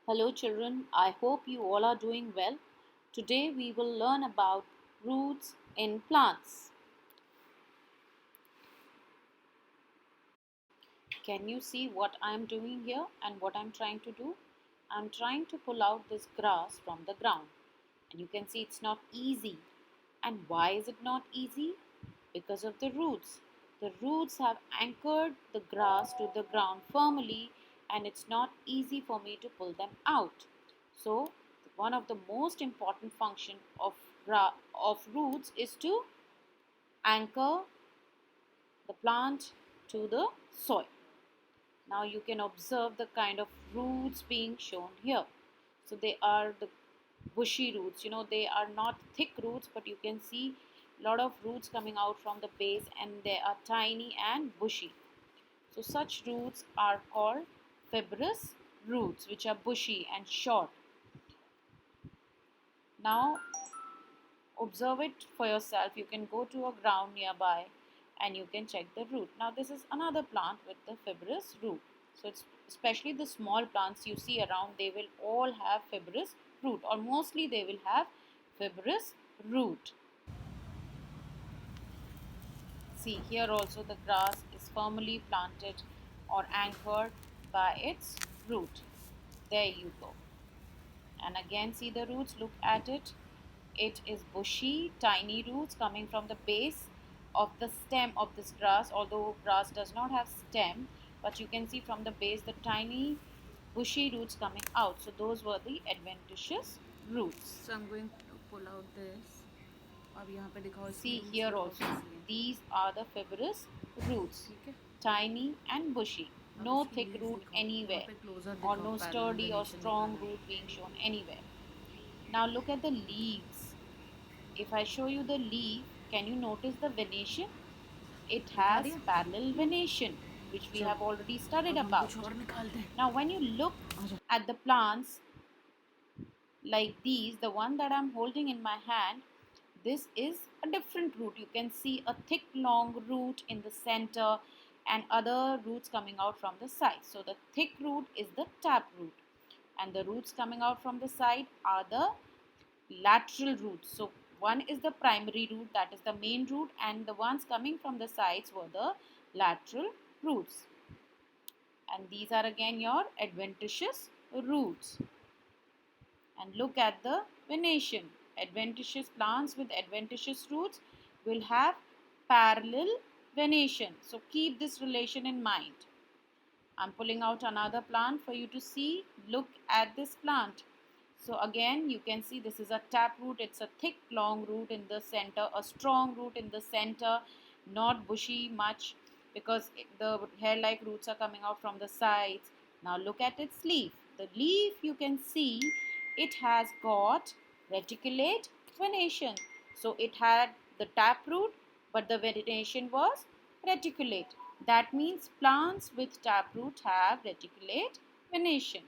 Hello children, I hope you all are doing well. Today we will learn about roots in plants. Can you see what I am doing here and what I am trying to do? I am trying to pull out this grass from the ground, and you can see it's not easy. And why is it not easy? Because of the roots. The roots have anchored the grass to the ground firmly, and it's not easy for me to pull them out. So one of the most important function of roots is to anchor the plant to the soil. Now you can observe the kind of roots being shown here. So they are the bushy roots. They are not thick roots, but you can see a lot of roots coming out from the base, and they are tiny and bushy. So such roots are called fibrous roots, which are bushy and short. Now observe it for yourself. You can go to a ground nearby and you can check the root. Now this is another plant with the fibrous root. So it's especially the small plants you see around, they will all have fibrous root, or mostly they will have fibrous root. See, here also the grass is firmly planted or anchored by its root. There you go. And again, see the roots, look at it. It is bushy, tiny roots coming from the base of the stem of this grass. Although grass does not have stem, but you can see from the base the tiny bushy roots coming out. So those were the adventitious roots. So I'm going to pull out this. अब यहाँ पे दिखाओ इसकी See roots here दिखाओ also, कैसी हैं. these are the fibrous roots, ठीक है. tiny and bushy. अब No इसकी thick leaves root दिखाओ. यहाँ anywhere, पे closer or दिखाओ. no Parallel sturdy or venation strong दिखाना है. root being shown anywhere. Now look at the leaves. If I show you the leaf, can you notice the venation? It दिखा has दिया. parallel venation, which we चलो. have already studied अब हम about. कुछ और निकालते हैं. Now when you look at the plants like these, the one that I'm holding in my hand, this is a different root. You can see a thick long root in the center and other roots coming out from the side. So the thick root is the tap root, and the roots coming out from the side are the lateral roots. So one is the primary root, that is the main root, and the ones coming from the sides were the lateral roots. And these are again your adventitious roots. And look at the venation. Adventitious plants with adventitious roots will have parallel venation. So keep this relation in mind. I'm pulling out another plant for you to see. Look at this plant. So again, you can see this is a tap root. It's a thick long root in the center, a strong root in the center, not bushy much because the hair-like roots are coming out from the sides. Now look at its leaf. The leaf, you can see it has got reticulate venation. So it had the tap root, but the venation was reticulate. That means plants with taproot have reticulate venation.